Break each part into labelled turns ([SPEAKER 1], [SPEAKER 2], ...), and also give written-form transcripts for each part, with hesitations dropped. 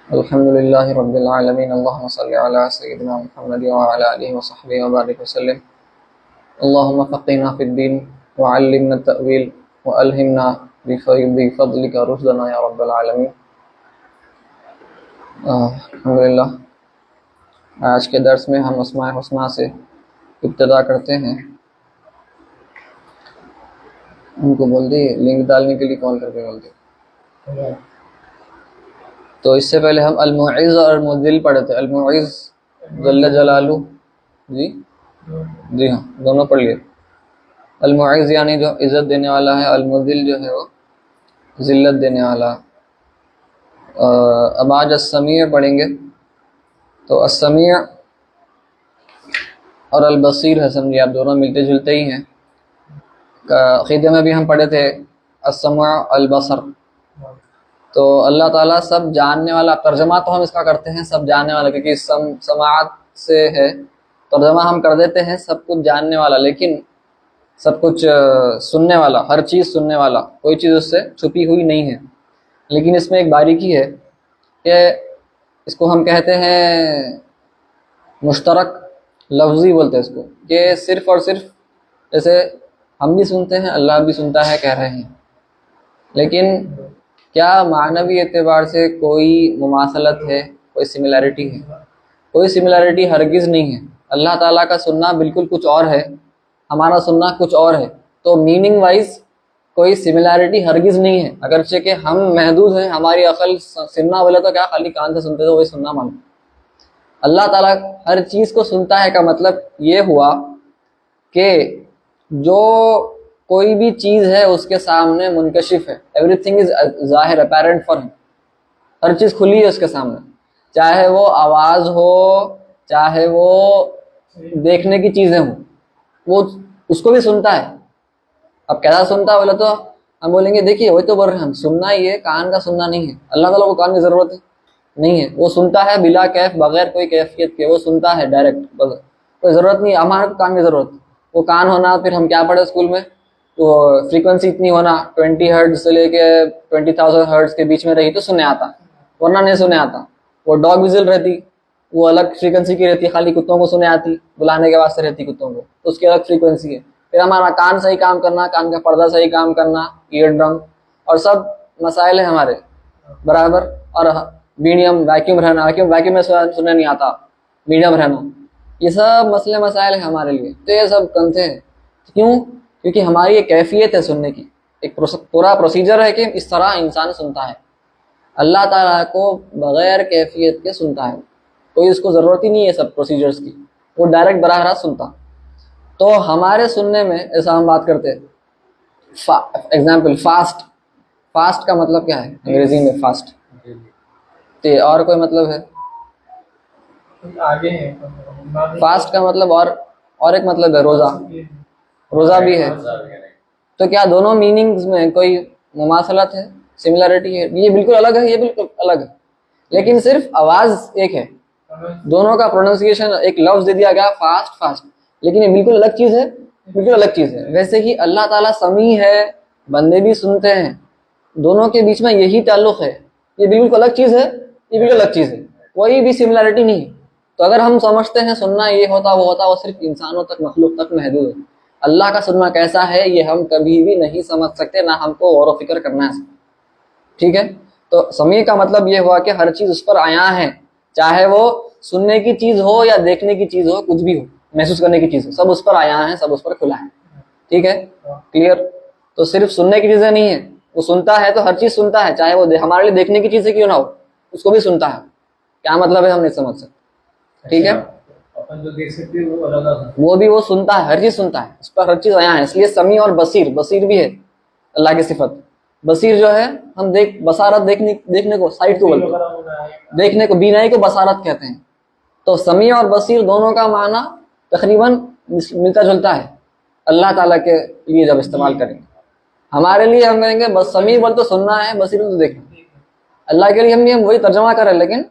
[SPEAKER 1] الحمد للہ رب العالمین اللہم صلی علی سیدنا محمد وعلی آلہ وصحبہ وبارک وسلم اللہم فقہنا فی الدین وعلمنا التأویل وألہمنا بفضلک رشدنا یا رب العالمین۔ الحمدللہ آج کے درس میں ہم اسماء الحسنی سے ابتدا کرتے ہیں۔ ان کو بول دی لنک ڈالنے کے لیے کال کر کے بول دی۔ تو اس سے پہلے ہم المعز اور المذل پڑھے تھے۔ المعز جل جلالہ، جی ہاں دونوں پڑھ لیے۔ المعز یعنی جو عزت دینے والا ہے، المذل جو ہے وہ ذلت دینے والا۔ اب آج السمیع پڑھیں گے۔ تو السمیع اور البصیر ہے، سمجھیے آپ دونوں ملتے جلتے ہی ہیں۔ عقیدے میں بھی ہم پڑھے تھے السمع البصر۔ تو اللہ تعالیٰ سب جاننے والا، ترجمہ تو ہم اس کا کرتے ہیں سب جاننے والا، کیونکہ سماعت سے ہے، ترجمہ ہم کر دیتے ہیں سب کچھ جاننے والا، لیکن سب کچھ سننے والا، ہر چیز سننے والا، کوئی چیز اس سے چھپی ہوئی نہیں ہے۔ لیکن اس میں ایک باریکی ہے کہ اس کو ہم کہتے ہیں مشترک لفظی بولتے ہیں اس کو، کہ صرف اور صرف جیسے ہم بھی سنتے ہیں اللہ بھی سنتا ہے کہہ رہے ہیں، لیکن کیا معنوی اعتبار سے کوئی مماثلت ہے، کوئی سملیرٹی ہے؟ کوئی سملیرٹی ہرگز نہیں ہے۔ اللہ تعالیٰ کا سننا بالکل کچھ اور ہے، ہمارا سننا کچھ اور ہے، تو میننگ وائز کوئی سملیرٹی ہرگز نہیں ہے۔ اگرچہ کہ ہم محدود ہیں، ہماری عقل سننا بولے تو کیا خالی کان سے سنتے تو وہی سننا مانتے۔ اللہ تعالیٰ ہر چیز کو سنتا ہے کا مطلب یہ ہوا کہ جو کوئی بھی چیز ہے اس کے سامنے منکشف ہے، ایوری تھنگ از ظاہر، اپیرنٹ فار ہم، ہر چیز کھلی ہے اس کے سامنے، چاہے وہ آواز ہو، چاہے وہ دیکھنے کی چیزیں ہوں، وہ اس کو بھی سنتا ہے۔ اب کیسا سنتا ہے بولے تو ہم بولیں گے دیکھیے وہی تو بول رہے ہیں ہم، سننا ہی ہے، کان کا سننا نہیں ہے۔ اللہ تعالیٰ کو کان کی ضرورت ہے نہیں ہے، وہ سنتا ہے بلا کیف، بغیر کوئی کیفیت کے وہ سنتا ہے ڈائریکٹ، بس کوئی ضرورت نہیں ہے ہمارے کو کان کی ضرورت ہے۔ وہ کان ہونا، پھر ہم کیا پڑھے اسکول میں، تو فریکوینسی اتنی ہونا 20 ہرٹز سے لے کے 20,000 ہرٹز کے بیچ میں رہی تو سننے آتا، ورنہ نہیں سننے آتا۔ وہ ڈاگ وزل رہتی، وہ الگ فریکوینسی کی رہتی، خالی کتوں کو سنے آتی، بلانے کے واسطے رہتی کتوں کو، تو اس کی الگ فریکوینسی ہے۔ پھر ہمارا کان صحیح کام کرنا، کان کا پردہ صحیح کام کرنا، ایئر ڈرم اور سب مسائل ہیں ہمارے برابر، اور میڈیم ویکیوم رہنا، ویکیوم میں سننے نہیں آتا، میڈیم رہنا، یہ سب مسئلے مسائل ہیں ہمارے لیے، تو یہ سب کنتے ہیں۔ کیوں؟ کیونکہ ہماری ایک کیفیت ہے سننے کی، ایک پورا پروسیجر ہے کہ اس طرح انسان سنتا ہے۔ اللہ تعالیٰ کو بغیر کیفیت کے سنتا ہے، کوئی اس کو ضرورت ہی نہیں ہے سب پروسیجرز کی، وہ ڈائریکٹ براہ راست سنتا۔ تو ہمارے سننے میں ایسا ہم بات کرتے ہیں، ایگزامپل فاسٹ کا مطلب کیا ہے انگریزی میں؟ فاسٹ اور کوئی مطلب ہے؟ فاسٹ کا مطلب اور ایک مطلب ہے روزہ بھی ہے۔ تو کیا دونوں میننگز میں کوئی مماثلت ہے، سملیرٹی ہے؟ یہ بالکل الگ ہے، یہ بالکل الگ ہے، لیکن صرف آواز ایک ہے، دونوں کا پروننسیشن ایک لفظ دے دیا گیا فاسٹ، لیکن یہ بالکل الگ چیز ہے، بالکل الگ چیز ہے۔ ویسے ہی اللہ تعالیٰ سمیع ہے، بندے بھی سنتے ہیں، دونوں کے بیچ میں یہی تعلق ہے، یہ بالکل الگ چیز ہے، یہ بالکل الگ چیز ہے، کوئی بھی سملیرٹی نہیں ہے۔ تو اگر ہم سمجھتے ہیں سننا یہ ہوتا وہ ہوتا، وہ صرف انسانوں تک، مخلوق تک محدود ہے۔ اللہ کا سننا کیسا ہے یہ ہم کبھی بھی نہیں سمجھ سکتے، نہ ہم کو غور و فکر کرنا ہے، ٹھیک ہے؟ تو سمیع کا مطلب یہ ہوا کہ ہر چیز اس پر عیاں ہے، چاہے وہ سننے کی چیز ہو یا دیکھنے کی چیز ہو، کچھ بھی ہو، محسوس کرنے کی چیز ہو، سب اس پر عیاں ہیں، سب اس پر کھلا ہے، ٹھیک ہے؟ کلیئر؟ تو صرف سننے کی چیزیں نہیں ہیں، وہ سنتا ہے تو ہر چیز سنتا ہے، چاہے وہ ہمارے لیے دیکھنے کی چیزیں کیوں نہ ہو، اس کو بھی سنتا ہے۔ کیا مطلب ہے ہم نہیں سمجھ سکتے، ٹھیک ہے؟ وہ بھی وہ سنتا ہے، ہر چیز سنتا ہے، اس پر ہر چیز عیاں ہے، اس لیے سمیع اور بصیر بھی ہے اللہ کی صفت۔ بصیر جو ہے ہم بصارت دیکھنے کو، سائٹ کو بولتے ہیں، دیکھنے کو، بینائی کو بصارت کہتے ہیں۔ تو سمیع اور بصیر دونوں کا معنی تقریباً ملتا جلتا ہے اللہ تعالیٰ کے لیے جب استعمال کریں گے۔ ہمارے لیے ہم کہیں گے بس سمیع بول تو سننا ہے، بصیر تو دیکھنا۔ اللہ کے لیے ہم وہی ترجمہ کریں، لیکن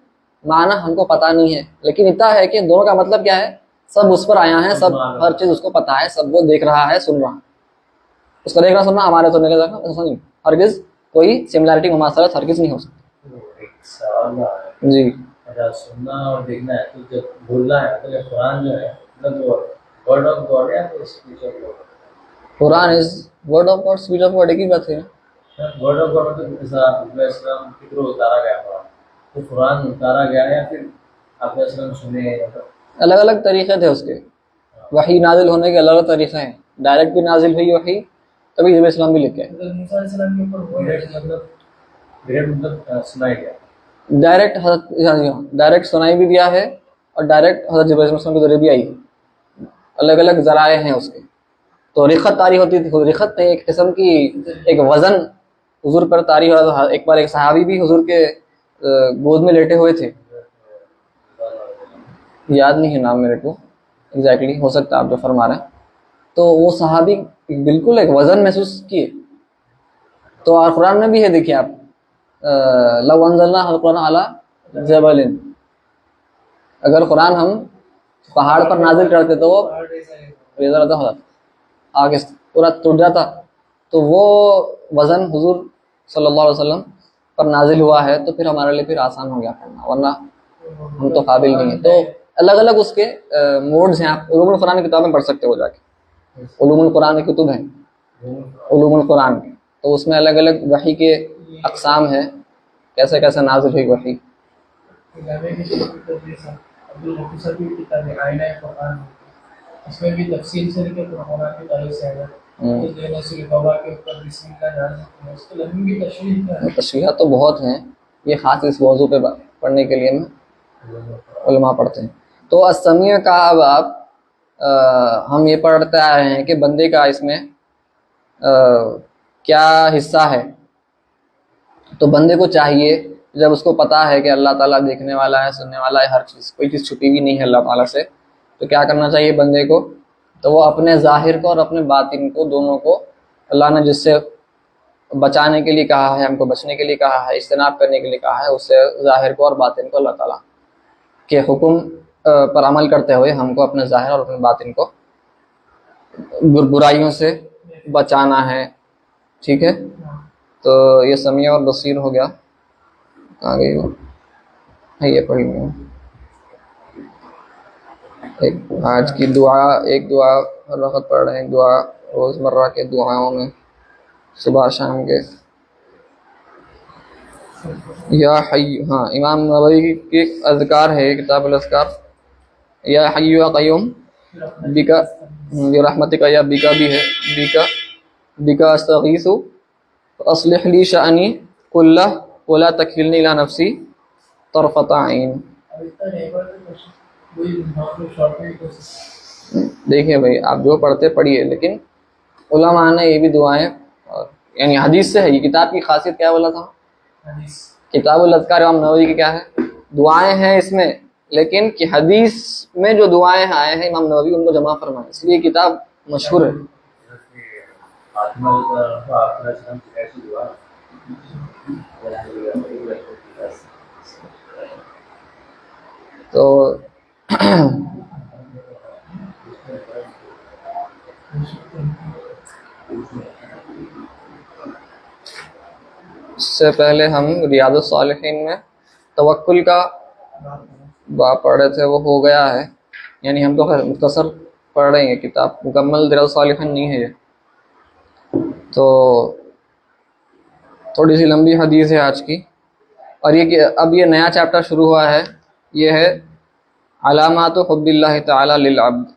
[SPEAKER 1] معنی ہم کو پتہ نہیں ہے، لیکن اتنا ہے کہ دونوں کا مطلب کیا ہے، سب اس پر آیا ہے، سب ہر چیز اس کو پتہ ہے، سب وہ دیکھ رہا ہے، سن رہا ہے۔ اس کا دیکھنا سننا ہمارے سننے کا دیکھنا، ہرگز کوئی سملیرٹی مماثلت ہرگز نہیں ہو سکتی۔ جی
[SPEAKER 2] اچھا سننا اور دیکھنا ہے تو جب بولنا ہے تو یہ قرآن جو ہے مطلب ورڈ آف گاڈ ہے تو speech of God.
[SPEAKER 1] Quran is word of God, speech of God ایک ہی بات ہے.
[SPEAKER 2] ورڈ آف گاڈ مطلب جیسا آپ السلام کے تھرو اتارا گیا قرآن، تو قرآن اتارا گیا ہے یا پھر آپ السلام سنے؟
[SPEAKER 1] الگ الگ طریقے تھے اس کے، وحی نازل ہونے کے الگ الگ طریقے ہیں. ڈائریکٹ بھی نازل ہوئی وحی، تبھی نبی اسلام بھی لکھے.
[SPEAKER 2] موسیٰ علیہ السلام کے اوپر ڈائریکٹ مطلب سنایا گیا،
[SPEAKER 1] ڈائریکٹ حضرت ڈائریکٹ سنائی بھی دیا ہے، اور ڈائریکٹ حضرت جبرائیل علیہ السلام کے ذریعے بھی آئی. الگ الگ ذرائع ہیں اس کے. تو رخت طاری ہوتی تھی، رخت ایک قسم کی ایک وزن حضور پر طاری ہوا. ایک بار ایک صحابی بھی حضور کے گود میں لیٹے ہوئے تھے، یاد نہیں ہے نام میرے کو ایگزیکٹلی، ہو سکتا ہے آپ جو فرما رہے ہیں. تو وہ صحابی بالکل ایک وزن محسوس کیے. تو قرآن میں بھی ہے، دیکھیے آپ، لو انزلنا القرآن علی جبل، اگر قرآن ہم پہاڑ پر نازل کرتے تو وہ آگے پورا ٹوٹ جاتا. تو وہ وزن حضور صلی اللہ علیہ وسلم پر نازل ہوا ہے، تو پھر ہمارے لیے پھر آسان ہو گیا پڑھنا، ورنہ ہم تو قابل نہیں ہیں. تو الگ الگ اس کے موڈز ہیں. آپ علوم القرآن کی کتابیں پڑھ سکتے ہو جا کے، علوم القرآن کی کتب ہیں علوم القرآن کی، تو اس میں الگ الگ وحی کے اقسام ہیں، کیسے کیسے نازل ہوئی وحی.
[SPEAKER 2] اس میں بھی تفصیل سے لکھے قرآن کی تعریف سے ہے.
[SPEAKER 1] تشریحات تو بہت ہیں، یہ خاص اس موضوع پہ پڑھنے کے لیے میں علماء پڑھتے ہیں. تو السمیع کا اب آپ ہم یہ پڑھتے آ رہے ہیں کہ بندے کا اس میں کیا حصہ ہے. تو بندے کو چاہیے جب اس کو پتا ہے کہ اللہ تعالیٰ دیکھنے والا ہے، سننے والا ہے، ہر چیز، کوئی چیز چھپی بھی نہیں ہے اللہ تعالیٰ سے، تو کیا کرنا چاہیے بندے کو؟ تو وہ اپنے ظاہر کو اور اپنے باطن کو دونوں کو، اللہ نے جس سے بچانے کے لیے کہا ہے، ہم کو بچنے کے لیے کہا ہے، اجتناب کرنے کے لیے کہا ہے، اس سے ظاہر کو اور باطن کو اللہ تعالیٰ کے حکم پر عمل کرتے ہوئے ہم کو اپنے ظاہر اور اپنے باطن کو برائیوں سے بچانا ہے. ٹھیک ہے، تو یہ سمیع اور بصیر ہو گیا. آگے یہ پڑھی میں ایک آج کی دعا، ایک دعا ہر وقت پڑھ رہے ہیں، ایک دعا روزمرہ کے دعاؤں میں صبح شام کے. یا حی، ہاں امام نووی کے اذکار ہے، کتاب الاذکار. یا حی یا قیوم بکا برحمتک، یا بکا بھی ہے، بکا استغیث اصلح لی شأنی کلہ ولا تکلنی الی نفسی طرفۃ عین. دیکھیں بھائی، آپ جو پڑھتے پڑھیے، لیکن علماء نے یہ بھی دعائیں، یعنی حدیث سے ہے. یہ کتاب کی خاصیت کیا بولا تھا؟ کتاب الاذکار امام نووی کی کیا ہے؟ دعائیں ہیں اس میں، لیکن کہ حدیث میں جو دعائیں آئے ہیں امام نووی ان کو جمع فرمائے، اس لیے یہ کتاب مشہور ہے. تو اس سے پہلے ہم ریاض الصالحین میں توکل کا باب پڑھ رہے تھے، وہ ہو گیا ہے. یعنی ہم تو مختصر پڑھ رہے ہیں، کتاب مکمل ریاض الصالحین نہیں ہے یہ. تو تھوڑی سی لمبی حدیث ہے آج کی، اور یہ کہ اب یہ نیا چیپٹر شروع ہوا ہے، یہ ہے علامات حب اللہ تعالی للعبد.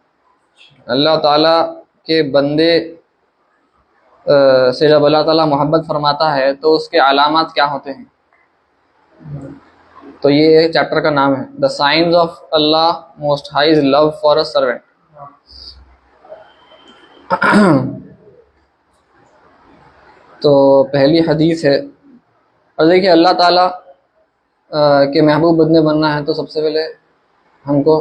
[SPEAKER 1] اللہ تعالیٰ کے بندے سے جب اللہ تعالیٰ محبت فرماتا ہے تو اس کے علامات کیا ہوتے ہیں. تو یہ چیپٹر کا نام ہے the signs of Allah most high's love for a servant. تو پہلی حدیث ہے، اور دیکھیے اللہ تعالیٰ کے محبوب بندے بننا ہے تو سب سے پہلے ہم کو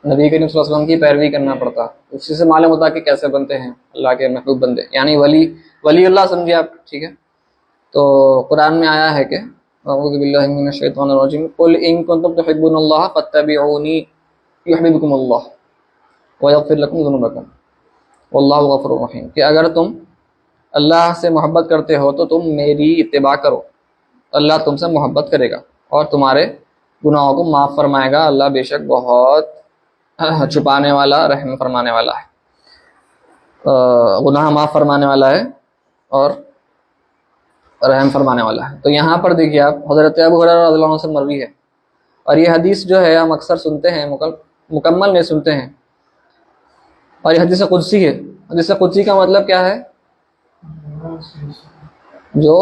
[SPEAKER 1] نبی کریم صلی اللہ علیہ وسلم کی پیروی کرنا پڑتا. اسی سے معلوم ہوتا کہ کیسے بنتے ہیں اللہ کے محبوب بندے، یعنی ولی اللہ سمجھے آپ. ٹھیک ہے، تو قرآن میں آیا ہے کہ اعوذ باللہ من الشیطان الرجیم قل ان کنتم تحبون اللہ فاتبعونی یحببکم اللہ ویغفر لکم ذنوبکم واللہ غفور رحیم، کہ اگر تم اللہ سے محبت کرتے ہو تو تم میری اتباع کرو، اللہ تم سے محبت کرے گا اور تمہارے گناہوں کو معاف فرمائے گا. اللہ بے شک بہت چھپانے والا رحم فرمانے والا ہے, گناہ معاف فرمانے والا ہے اور رحم فرمانے والا ہے. تو یہاں پر دیکھیے آپ, حضرت ابو ہریرہ رضی اللہ عنہ سے مروی ہے, اور یہ حدیث جو ہے ہم اکثر سنتے ہیں, مکمل نہیں سنتے ہیں, اور یہ حدیث قدسی ہے. حدیث قدسی کا مطلب کیا ہے؟ جو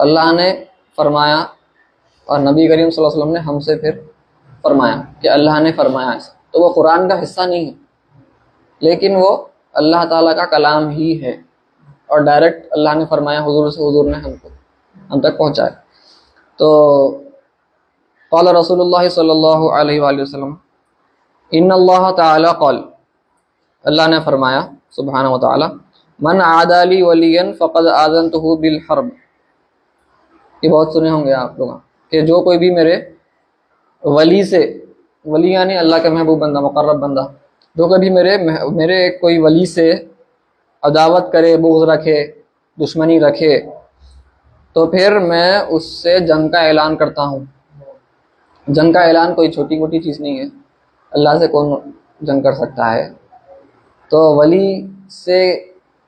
[SPEAKER 1] اللہ نے فرمایا اور نبی کریم صلی اللہ علیہ وسلم نے ہم سے پھر فرمایا کہ اللہ نے فرمایا ایسا, تو وہ قرآن کا حصہ نہیں ہے, لیکن وہ اللہ تعالیٰ کا کلام ہی ہے, اور ڈائریکٹ اللہ نے فرمایا حضور سے, حضور نے ہم تک پہنچایا. تو قال رسول اللہ صلی اللہ علیہ وآلہ وسلم ان اللہ تعالی قال, اللہ نے فرمایا سبحانہ و تعالی, من عادى لي وليا فقد آذنته بالحرب. یہ بہت سنے ہوں گے آپ لوگ کہ جو کوئی بھی میرے ولی سے, ولی یعنی اللہ کا محبوب بندہ, مقرب بندہ, جو کبھی میرے کوئی ولی سے عداوت کرے, بغض رکھے, دشمنی رکھے, تو پھر میں اس سے جنگ کا اعلان کرتا ہوں. جنگ کا اعلان کوئی چھوٹی موٹی چیز نہیں ہے, اللہ سے کون جنگ کر سکتا ہے. تو ولی سے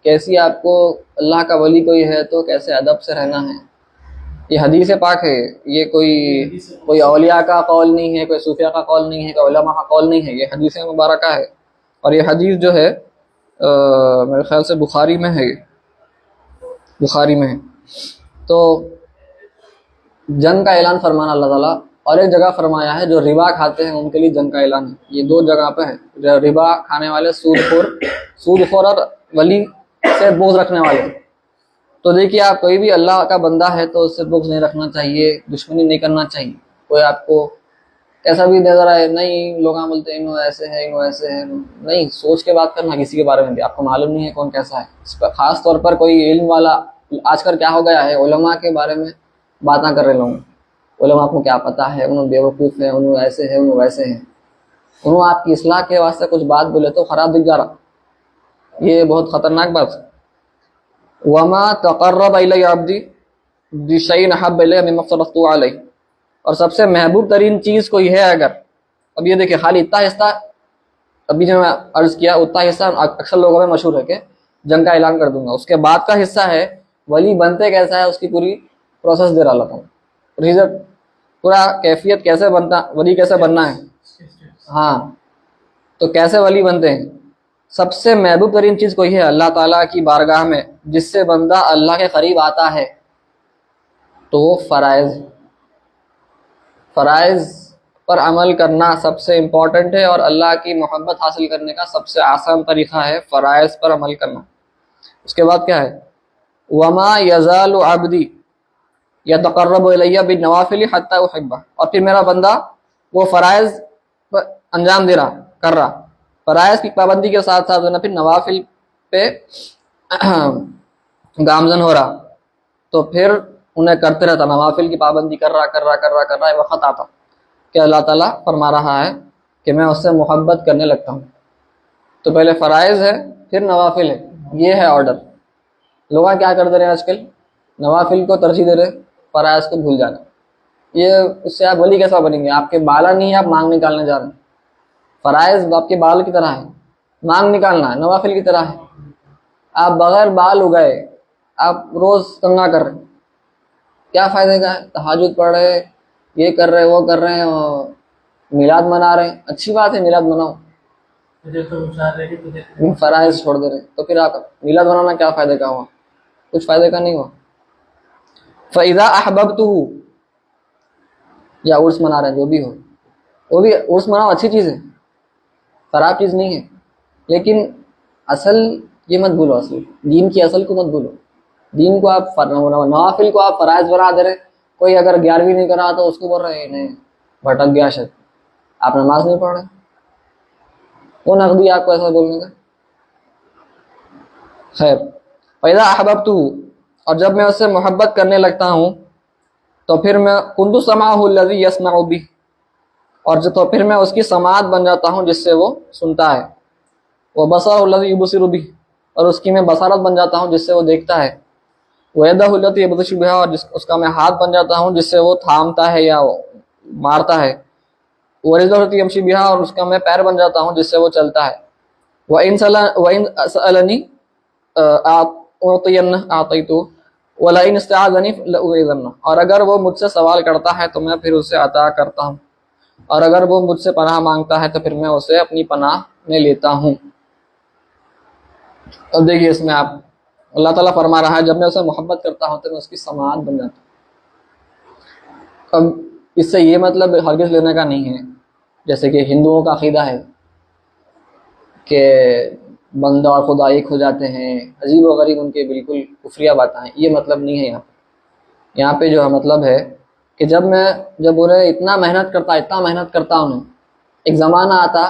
[SPEAKER 1] کیسی, آپ کو اللہ کا ولی کوئی ہے تو کیسے ادب سے رہنا ہے, یہ حدیث پاک ہے. یہ کوئی اولیاء کا قول نہیں ہے, کوئی صوفیاء کا قول نہیں ہے, کوئی علماء کا قول نہیں ہے, یہ حدیث مبارکہ ہے. اور یہ حدیث جو ہے میرے خیال سے بخاری میں ہے, بخاری میں ہے. تو جنگ کا اعلان فرمانا اللہ تعالیٰ, اور ایک جگہ فرمایا ہے جو ربا کھاتے ہیں ان کے لیے جنگ کا اعلان ہے. یہ دو جگہ پہ ہے, جو ربا کھانے والے, سود خور اور ولی سے بغض رکھنے والے. تو دیکھیے آپ, کوئی بھی اللہ کا بندہ ہے تو اس سے بغض نہیں رکھنا چاہیے, دشمنی نہیں کرنا چاہیے. کوئی آپ کو کیسا بھی نظر آئے, نہیں لوگ بولتے ہیں انہوں ایسے ہے, انہوں ایسے ہے, نہیں, سوچ کے بات کرنا کسی کے بارے میں بھی. آپ کو معلوم نہیں ہے کون کیسا ہے. اس پر خاص طور پر کوئی علم والا, آج کل کیا ہو گیا ہے, علماء کے بارے میں باتیں کر رہے لوگ. علماء کو کیا پتہ ہے, انہوں بیوقوف ہیں, انہوں ایسے ہیں, انہوں ویسے ہیں. انہوں آپ کی اصلاح کے واسطے کچھ بات بولے تو خراب دکھ جا رہا. یہ بہت خطرناک بات ہے. وما تقرب الی عبدی بشیء احب الی مما افترضت علیہ, اور سب سے محبوب ترین چیز کوئی ہے اگر, اب یہ دیکھیں خالی اتنا حصہ ابھی جو میں عرض کیا, اتنا حصہ اکثر لوگوں میں مشہور ہے کہ جنگ کا اعلان کر دوں گا. اس کے بعد کا حصہ ہے ولی بنتے کیسا ہے, اس کی پوری پروسیس دے رہا ہوں, پورا کیفیت کیسے بنتا, ولی کیسے بننا ہے. ہاں, تو کیسے ولی بنتے ہیں. سب سے محبوب ترین چیز کوئی ہے اللہ تعالیٰ کی بارگاہ میں, جس سے بندہ اللہ کے قریب آتا ہے, تو وہ فرائض پر عمل کرنا سب سے امپورٹنٹ ہے. اور اللہ کی محبت حاصل کرنے کا سب سے آسان طریقہ ہے فرائض پر عمل کرنا. اس کے بعد کیا ہے, وما یزال عبدی یتقرب الی بالنوافل حتی احبہ, اور پھر میرا بندہ وہ فرائض پر انجام دے رہا, کر رہا, فرائض کی پابندی کے ساتھ ساتھ پھر نوافل پہ گامزن ہو رہا, تو پھر انہیں کرتے رہتا, نوافل کی پابندی کر رہا. وقت آتا کہ اللہ تعالیٰ فرما رہا ہے کہ میں اس سے محبت کرنے لگتا ہوں. تو پہلے فرائض ہے, پھر نوافل ہے, یہ ہے آرڈر. لوگ کیا کرتے رہے آج کل, نوافل کو ترجیح دے رہے, فرائض کو بھول جانا. یہ اس سے آپ ولی کیسا بنیں گے, آپ کے بالا نہیں ہے, آپ مانگ نکالنے جا رہے ہیں. فرائض آپ کے بال کی طرح ہے, مانگ نکالنا ہے, نوافل کی طرح ہے. آپ بغیر بال اگائے آپ روز کنگا کر رہے ہیں, کیا فائدے کا ہے. تہجد پڑھ رہے, یہ کر رہے, وہ کر رہے ہیں, اور میلاد منا رہے ہیں. اچھی بات ہے, میلاد مناؤ, فرائض چھوڑ دے رہے, تو پھر آپ میلاد منانا کیا فائدے کا ہوا, کچھ فائدے کا نہیں ہوا. فَإِذَا أَحْبَبْتُهُ, یا عرس منا رہے ہیں, جو بھی ہو, وہ بھی عرس مناؤ, اچھی چیز ہے, خراب چیز نہیں ہے. لیکن اصل یہ مت بھولو, اصل دین کی اصل کو مت بھولو. دین کو آپ نوافل کو آپ فرائض بنا دے رہے. کوئی اگر 11ویں نہیں کرا تو اس کو بول رہے نہیں, بھٹک گیا شاید, آپ نماز نہیں پڑھ رہے. وہ نقدی آپ کو ایسا بولنے کا. خیر, فَإِذَا أَحْبَبْتُهُ, اور جب میں اس سے محبت کرنے لگتا ہوں تو پھر میں كُنتُ سَمْعَهُ الَّذِي يَسْمَعُ بِهِ, اور تو پھر میں اس کی سماعت بن جاتا ہوں جس سے وہ سنتا ہے. وَبَصَرَهُ الَّذِي يُبْصِرُ بِهِ, اور اس کی میں بصارت بن جاتا ہوں جس سے وہ دیکھتا ہے. وَيَدَهُ الَّتِي يَبْطِشُ بِهَا، اور اس کا میں ہاتھ بن جاتا ہوں جس سے وہ تھامتا ہے یا وہ مارتا ہے. وَرِجْلَهُ الَّتِي يَمْشِي بِهَا، اور اس کا میں پیر بن جاتا ہوں جس سے وہ چلتا ہے. وَإِن سَأَلَنِي أُعْطِيَنَّهُ أَعْطَيْتُهُ وَلَئِنِ اسْتَعَاذَنِي لَأُعِيذَنَّهُ، اور اگر وہ مجھ سے سوال کرتا ہے تو میں پھر اسے عطا کرتا ہوں، اور اگر وہ مجھ سے پناہ مانگتا ہے تو پھر میں اسے اپنی پناہ میں لیتا ہوں. اب دیکھیے اس میں آپ اللہ تعالیٰ فرما رہا ہے جب میں اسے محبت کرتا ہوں تو میں اس کی سماعت بن جاتا ہوں. اب اس سے یہ مطلب ہرگز لینے کا نہیں ہے جیسے کہ ہندوؤں کا عقیدہ ہے کہ بندہ اور خدا ایک ہو جاتے ہیں، عجیب و غریب ان کے بالکل کفریہ باتیں ہیں. یہ مطلب نہیں ہے یہاں پہ جو ہے مطلب ہے کہ جب انہیں اتنا محنت کرتا ہوں، ایک زمانہ آتا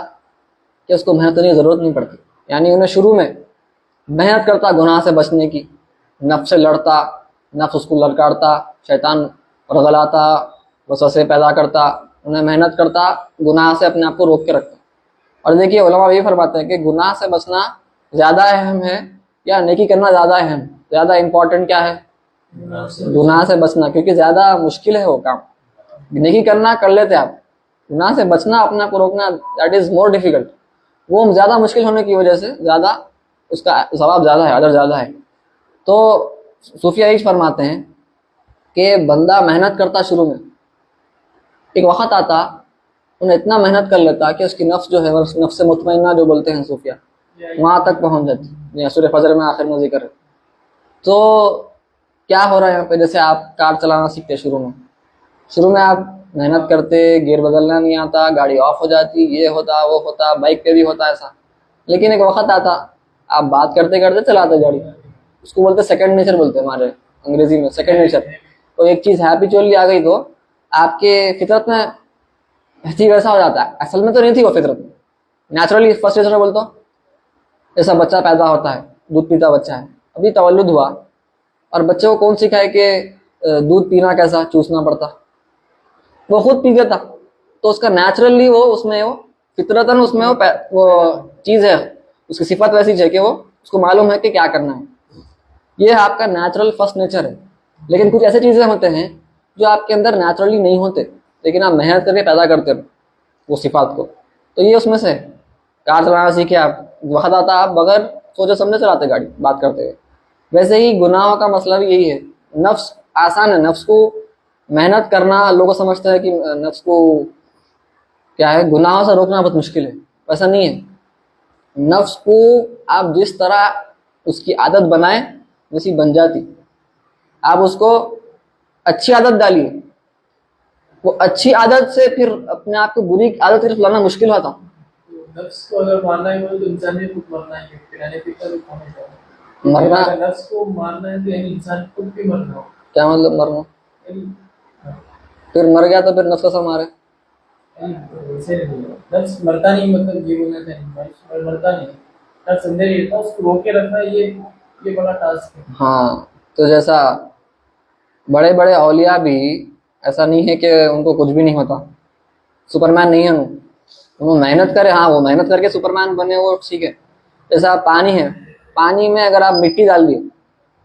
[SPEAKER 1] کہ اس کو محنت کرنے کی ضرورت نہیں پڑتی. یعنی انہیں شروع میں محنت کرتا گناہ سے بچنے کی، نفس سے لڑتا، نفس اس کو للکارتا، شیطان رغلاتا، وسوسے پیدا کرتا، انہیں محنت کرتا گناہ سے اپنے آپ کو روک کے رکھتا. اور دیکھیے علماء یہ فرماتے ہیں کہ گناہ سے بچنا زیادہ اہم ہے یا نیکی کرنا زیادہ اہم، زیادہ امپورٹنٹ کیا ہے؟ گناہ سے بچنا، کیونکہ زیادہ مشکل ہے وہ کام. نیکی کرنا کر لیتے آپ، گناہ سے بچنا، اپنے آپ کو روکنا، دیٹ از مور ڈیفیکلٹ. وہ زیادہ مشکل ہونے کی وجہ سے زیادہ اس کا ثواب زیادہ ہے، اجر زیادہ ہے. تو صوفیہ یہ فرماتے ہیں کہ بندہ محنت کرتا شروع میں، ایک وقت آتا انہیں اتنا محنت کر لیتا کہ اس کی نفس جو ہے، نفس مطمئنہ جو بولتے ہیں صوفیہ، وہاں تک پہنچ جاتی. سورہ فجر میں آخر میں ذکر ہے. تو کیا ہو رہا ہے یہاں پہ؟ جیسے آپ کار چلانا سیکھتے شروع میں آپ محنت کرتے، گیئر بدلنا نہیں آتا، گاڑی آف ہو جاتی، یہ ہوتا وہ ہوتا، بائک پہ بھی ہوتا ایسا. لیکن ایک وقت آتا آپ بات کرتے کرتے چلاتے گاڑی، اس کو بولتے سیکنڈ نیچر، بولتے ہمارے انگریزی میں سیکنڈ نیچر. تو ایک چیز ہیبیچولی آ گئی تو آپ کے فطرت میں ویسا ہو جاتا ہے. اصل میں تو نہیں تھی وہ فطرت میں، نیچرلی فرسٹ نیچر بولتا. جیسا بچہ پیدا ہوتا ہے، دودھ پیتا بچہ ہے، ابھی تولد ہوا، اور بچے کو کون سکھائے کہ دودھ پینا کیسا، چوسنا پڑتا، وہ خود پی لیتا. تو اس کا نیچرلی اس میں فطرتاً اس میں وہ چیز ہے، اس کی صفت ویسی ہے کہ وہ اس کو معلوم ہے کہ کیا کرنا ہے. یہ آپ کا نیچرل فرسٹ نیچر ہے. لیکن کچھ ایسے چیزیں ہوتے ہیں جو آپ کے اندر نیچرلی نہیں ہوتے، لیکن آپ محنت کر کے پیدا کرتے ہو وہ صفات کو. تو یہ اس میں سے کار چلانا سیکھے آپ، وقت آتا آپ بغیر سوچے سمجھے چلاتے گاڑی بات کرتے ہوئے. ویسے ہی گناہوں کا مسئلہ بھی یہی ہے. نفس آسان ہے، نفس کو محنت کرنا، لوگ سمجھتے ہیں کہ نفس کو کیا ہے، گناہوں سے روکنا بہت مشکل ہے. ایسا نہیں ہے. نفس کو آپ جس طرح اس کی عادت بنائیں ویسی بن جاتی. آپ اس کو اچھی عادت ڈالیے، وہ اچھی عادت سے پھر اپنے آپ کو بری عادت طرف لانا مشکل ہوتا.
[SPEAKER 2] نفس کو اگر مارنا ہے تو انسان نے خود مرنا ہے.
[SPEAKER 1] مرنا
[SPEAKER 2] نفس کو مارنا ہے تو انسان خود بھی مرنا ہو.
[SPEAKER 1] کیا مطلب مرنا؟ پھر مر گیا تو پھر نفس کا مارے.
[SPEAKER 2] نفس مرتا نہیں، مطلب یہ بولنا چاہیے مرتا نہیں، نفس اندر ہی رہتا، اس کو روک کے رکھنا یہ بڑا ٹاسک ہے.
[SPEAKER 1] ہاں، تو جیسا بڑے بڑے اولیاء بھی ایسا نہیں ہے کہ ان کو کچھ بھی نہیں ہوتا، سپرمین نہیں ہے انہوں محنت کرے. ہاں وہ محنت کر کے سپرمین بنے، وہ ٹھیک ہے. جیسا پانی ہے، پانی میں اگر آپ مٹی ڈال دیے،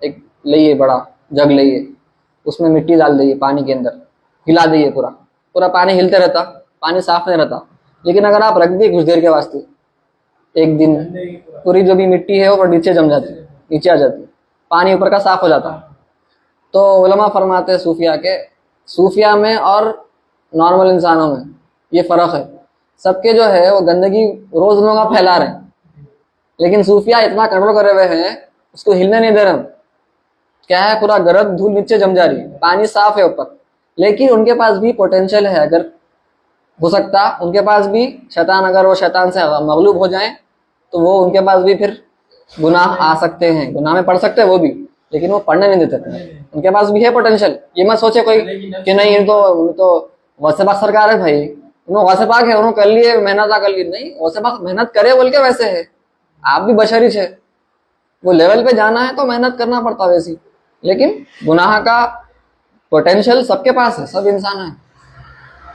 [SPEAKER 1] ایک لئیے بڑا جگ لئیے، اس میں مٹی ڈال دئیے، پانی کے اندر ہلا دئیے، پورا پانی ہلتے رہتا، پانی صاف نہیں رہتا. لیکن اگر آپ رکھ دیے کچھ دیر کے واسطے، ایک دن پوری جو بھی مٹی ہے وہ نیچے جم جاتی، نیچے آ جاتی، پانی اوپر کا صاف ہو جاتا. تو علماء فرماتے ہیں صوفیہ میں اور نارمل انسانوں میں یہ فرق ہے. سب کے جو ہے وہ گندگی روزمرہ پھیلا رہے ہیں، لیکن صوفیہ اتنا کنٹرول کرے ہوئے ہیں، اس کو ہلنے نہیں دے رہے. کیا ہے، پورا گرد دھول نیچے جم جا رہی ہے، پانی صاف ہے اوپر، لیکن ان کے پاس بھی پوٹینشیل ہے. اگر ہو سکتا ان کے پاس بھی شیطان، اگر وہ شیطان سے مغلوب ہو جائیں تو وہ ان کے پاس بھی پھر گناہ آ سکتے ہیں، گناہ میں پڑ سکتے ہیں وہ بھی، لیکن وہ پڑھنے نہیں دیتے. ان کے پاس بھی ہے پوٹینشیل. یہ مت سوچے کوئی کہ نہیں ان تو غوث پاک سرکار ہے بھائی، انہوں غوث پاک ہے، انہوں کر لیے محنت کر لی. نہیں، غوث پاک محنت کرے بول کے ویسے ہے، آپ بھی بشری ہے، وہ لیول پہ جانا ہے تو محنت کرنا پڑتا ویسی. لیکن گناہ کا پوٹینشیل سب کے پاس ہے، سب انسان ہیں.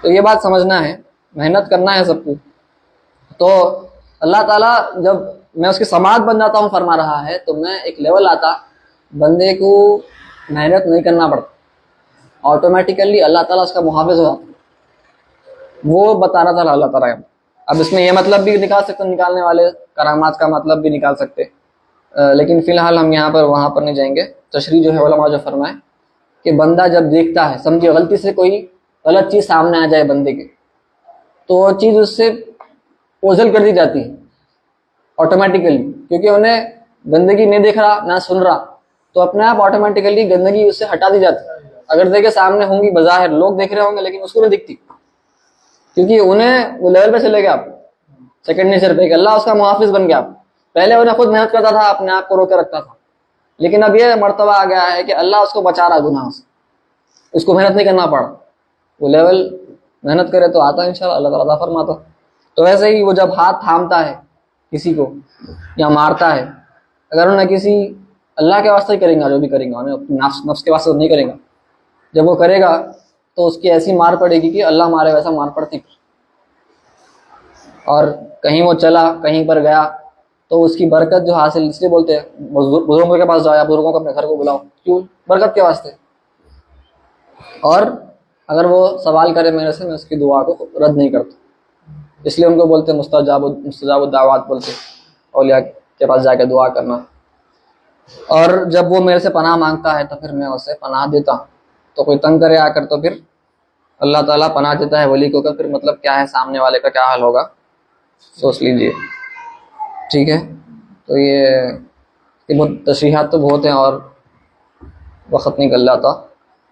[SPEAKER 1] تو یہ بات سمجھنا ہے، محنت کرنا ہے سب کو. تو اللہ تعالیٰ جب میں اس کی سماعت بن جاتا ہوں فرما رہا ہے، تو میں ایک لیول آتا بندے کو محنت نہیں کرنا پڑتا، آٹومیٹیکلی اللہ تعالیٰ اس کا محافظ ہو جاتا ہے۔ وہ بتا رہا تھا اللہ تعالیٰ۔ اب اس میں یہ مطلب بھی نکال سکتے، نکالنے والے کرامات کا مطلب بھی نکال سکتے، لیکن فی الحال ہم یہاں پر وہاں پر نہیں جائیں گے۔ تشریح جو ہے علماء جو فرمائے کہ بندہ جب دیکھتا ہے، سمجھے غلطی سے کوئی غلط چیز سامنے آ جائے بندے کے، تو وہ چیز اس سے اوجھل کر دی جاتی ہے آٹومیٹیکلی، کیونکہ انہیں گندگی نہیں دیکھ رہا نہ سن رہا، تو اپنے آپ آٹومیٹیکلی گندگی اس سے ہٹا دی جاتی ہے۔ اگر دیکھے سامنے ہوں گی، بظاہر لوگ دیکھ رہے ہوں گے، لیکن اس کو نہیں دکھتی، کیونکہ انہیں وہ لیول پہ چلے گیا، آپ سیکنڈ نیچر پہ کہ اللہ اس کا محافظ بن گیا۔ پہلے انہیں خود محنت کرتا تھا، اپنے آپ کو روکے رکھتا تھا، لیکن اب یہ مرتبہ آ گیا ہے کہ اللہ اس کو بچا رہا گناہ سے، اس کو محنت نہیں کرنا پڑا، وہ لیول محنت کرے تو آتا ہے انشاءاللہ، اللہ تعالیٰ عطا فرماتا۔ تو ویسے ہی وہ جب ہاتھ تھامتا ہے کسی کو یا مارتا ہے، اگر انہیں کسی اللہ کے واسطے ہی کریں گا، جو بھی کریں گا انہیں اپنے نفس کے واسطے نہیں کریں گا، جب وہ کرے گا تو اس کی ایسی مار پڑے گی کہ اللہ مارے ویسا مار پڑتی۔ اور کہیں وہ چلا، کہیں پر گیا، تو اس کی برکت جو حاصل، اس لیے بولتے ہیں بزرگوں کے پاس جاؤ یا بزرگوں کو اپنے گھر کو بلاؤ، کیوں؟ برکت کے واسطے۔ اور اگر وہ سوال کرے میرے سے، میں اس کی دعا کو رد نہیں کرتا، اس لیے ان کو بولتے مستجاب الدعوات بولتے، اولیاء کے پاس جا کے دعا کرنا۔ اور جب وہ میرے سے پناہ مانگتا ہے تو پھر میں اسے پناہ دیتا ہوں۔ تو کوئی تنگ کرے آ کر تو پھر اللہ تعالیٰ پناہ دیتا ہے ولی کو، پھر مطلب کیا ہے، سامنے والے کا کیا حال ہوگا سوچ لیجئے، ٹھیک ہے۔ تو یہ بہت تشریحات تو بہت ہیں اور وقت نکل جاتا،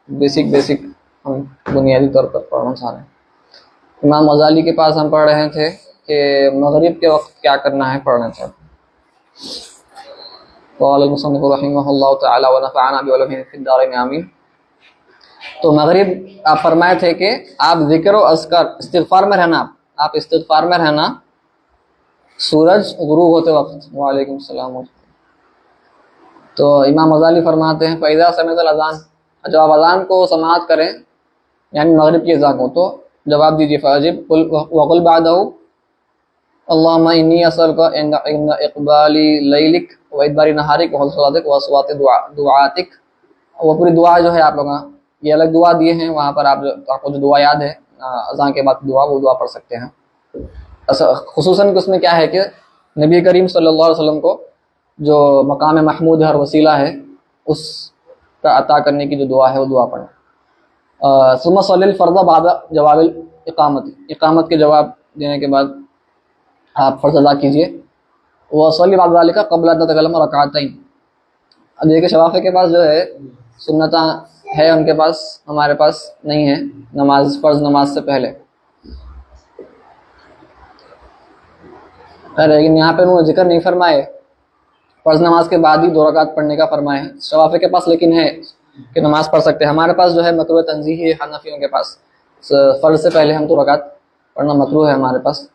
[SPEAKER 1] بیسک ہم بنیادی طور پر پڑھنا چاہ رہے ہیں۔ امام غزالی کے پاس ہم پڑھ رہے تھے کہ مغرب کے وقت کیا کرنا ہے، پڑھنا چاہتے ہیں۔ قال المصنف رحمہ اللہ تعالی ونفعنا بعلومہ فی الدارین آمین۔ تو مغرب آپ فرمائے تھے کہ آپ ذکر و اذکار استغفار میں رہنا، آپ استغفار میں رہنا سورج غروب ہوتے وقت۔ وعلیکم السلام۔ تو امام غزالی فرماتے ہیں فَإِذَا سَمِعْتَ الْأَذَانَ، جب آپ اذان کو سماعت کریں، یعنی مغرب کی اذان کو، تو جواب دیجیے فَأَجِبْ وَقُلْ بَعْدَهُ اللہم انی اسألک عند اقبال لیلک وادبار نہارک وحسن صلاتک واصوات دعاتک۔ وہ پوری دعا جو ہے آپ لوگ یہ الگ دعا دیے ہیں، وہاں پر آپ کو جو دعا یاد ہے اذان کے بعد دعا، وہ دعا پڑھ سکتے ہیں۔ خصوصاً اس میں کیا ہے کہ نبی کریم صلی اللہ علیہ وسلم کو جو مقام محمود ہے اور وسیلہ ہے، اس کا عطا کرنے کی جو دعا ہے وہ دعا پڑھیں۔ ثم صلی الفرض بعد جواب الاقامت، اقامت کے جواب دینے کے بعد آپ فرض ادا کیجئے۔ وصلی بعد ذلک قبل ان تتکلم رکعتین۔ اب دیکھیں شوافی کے پاس جو ہے سنتاں ہے، ان کے پاس، ہمارے پاس نہیں ہے، نماز فرض نماز سے پہلے۔ لیکن یہاں پہ انہوں نے ذکر نہیں فرمائے، فرض نماز کے بعد ہی 2 رکعت پڑھنے کا فرمائے ہیں شوافی کے پاس، لیکن ہے کہ نماز پڑھ سکتے ہیں۔ ہمارے پاس جو ہے مکروہ تنزیہی ہے حنفیوں کے پاس، فرض سے پہلے ہم 2 رکعت پڑھنا مکروہ ہے ہمارے پاس۔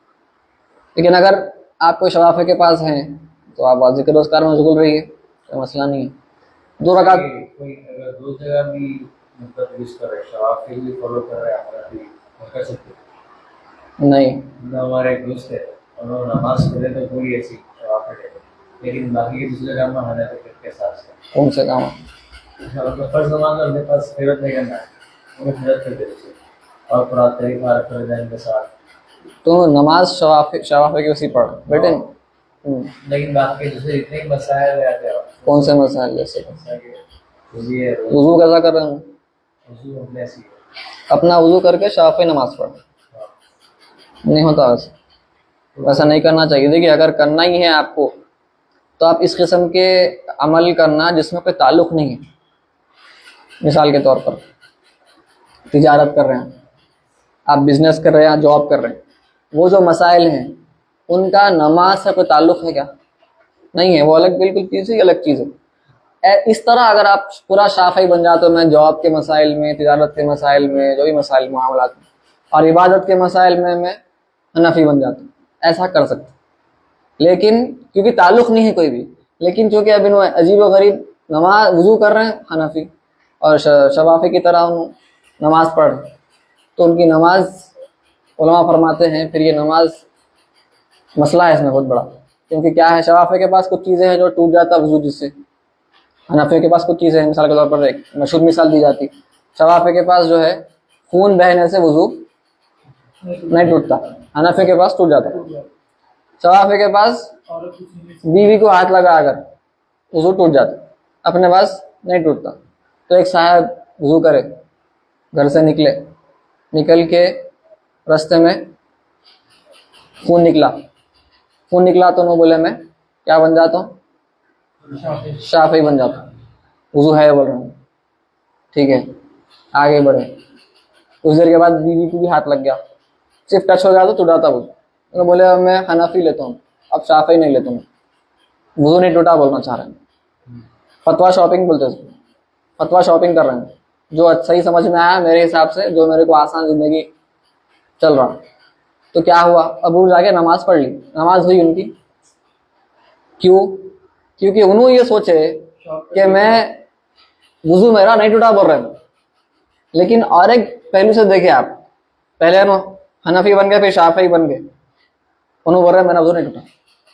[SPEAKER 1] لیکن اگر آپ کو شوافی کے پاس ہیں تو آپ ذکر و اذکار میں مشغول رہیے، کوئی مسئلہ نہیں ہے۔ 2 رکعت
[SPEAKER 2] کوئی اگر 2 جگہ بھی مطلب یوز کر رہے، شوافی بھی فالو کر رہے ہیں، کر سکتے
[SPEAKER 1] نہیں۔
[SPEAKER 2] ہمارے ایک دوست ہے، انہوں نے نماز پڑھے تو پوری ایسی شوافی ہے، لیکن باقی کے دوسرے کام میں حنفی کے ساتھ
[SPEAKER 1] کون سے کام؟
[SPEAKER 2] فرض نماز میں اپنے پاس خیرت نہیں کرنا ہے، انہیں خیرت کر دیتے اور پورا طریقہ رکھ دیں کے ساتھ، تو
[SPEAKER 1] نماز شوافی کی اسی پڑھ بیٹے۔
[SPEAKER 2] لیکن باقی دوسرے اتنے مسائل رہتے ہیں۔
[SPEAKER 1] کون سے مسائل؟ جیسے
[SPEAKER 2] وضو
[SPEAKER 1] وضو کیسا کر رہے ہیں؟
[SPEAKER 2] اپنے ایسی
[SPEAKER 1] اپنا وضو کر کے شافعی نماز پڑھ، نہیں ہوتا ویسا نہیں کرنا چاہیے۔ دیکھیے اگر کرنا ہی ہے آپ کو تو آپ اس قسم کے عمل کرنا جس میں کوئی تعلق نہیں ہے۔ مثال کے طور پر تجارت کر رہے ہیں آپ، بزنس کر رہے ہیں، جاب کر رہے ہیں، وہ جو مسائل ہیں ان کا نماز سے کوئی تعلق ہے کیا؟ نہیں ہے، وہ الگ بالکل چیز ہے، الگ چیز ہے۔ اس طرح اگر آپ پورا شافعی بن جاتے ہو، میں جاب کے مسائل میں، تجارت کے مسائل میں، جو بھی مسائل معاملات میں، اور عبادت کے مسائل میں حنفی بن جاتا ہوں، ایسا کر سکتے، لیکن کیونکہ تعلق نہیں ہے کوئی بھی۔ لیکن چونکہ اب انہوں عجیب و غریب نماز وضو کر رہے ہیں حنفی، اور شوافی کی طرح انہوں نماز پڑھ رہے ہیں، تو ان کی نماز علماء فرماتے ہیں پھر یہ نماز مسئلہ ہے اس میں بہت بڑا، کیونکہ کیا ہے شوافی کے پاس کچھ چیزیں ہیں جو ٹوٹ جاتا ہے وضو جس سے، حنفیوں کے پاس کچھ چیزیں ہیں، مثال کے طور پر ایک مشہور مثال دی جاتی، شوافی کے پاس جو ہے خون بہنے سے وضو نہیں ٹوٹتا، حنفی کے پاس ٹوٹ جاتا ہے۔ شوافی کے پاس بیوی کو ہاتھ لگا کر وضو ٹوٹ جاتا، اپنے پاس نہیں ٹوٹتا۔ تو ایک صاحب وضو کرے، گھر سے نکل کے راستے میں خون نکلا تو انہوں بولے میں کیا بن جاتا ہوں؟ شافعی بن جاتا ہوں، وضو ہے بول رہا ہوں، ٹھیک ہے، آگے بڑھے۔ کچھ دیر کے بعد بیوی کو بھی ہاتھ لگ گیا، صرف ٹچ ہو گیا تو ٹوٹا وضو، انہوں بولے میں حنفی لیتا ہوں، اب شافعی نہیں لیتا ہوں، وضو نہیں ٹوٹا بولنا چاہ رہے ہیں۔ فتویٰ شاپنگ بولتے ہیں، فتویٰ شاپنگ کر رہے ہیں، جو صحیح سمجھ میں آیا میرے حساب سے، جو میرے کو آسان زندگی چل رہا۔ تو کیا ہوا، ابو جا کے نماز پڑھ لی، نماز ہوئی ان کی، کیوں؟ کیونکہ انہوں یہ سوچے کہ میں وضو میرا نہیں ٹوٹا بول رہے ہیں۔ لیکن اور ایک پہلو سے دیکھیں آپ، پہلے حنفی بن گئے پھر شافعی بن گئے، انہوں بول رہے ہیں میرا وضو نہیں ٹوٹا۔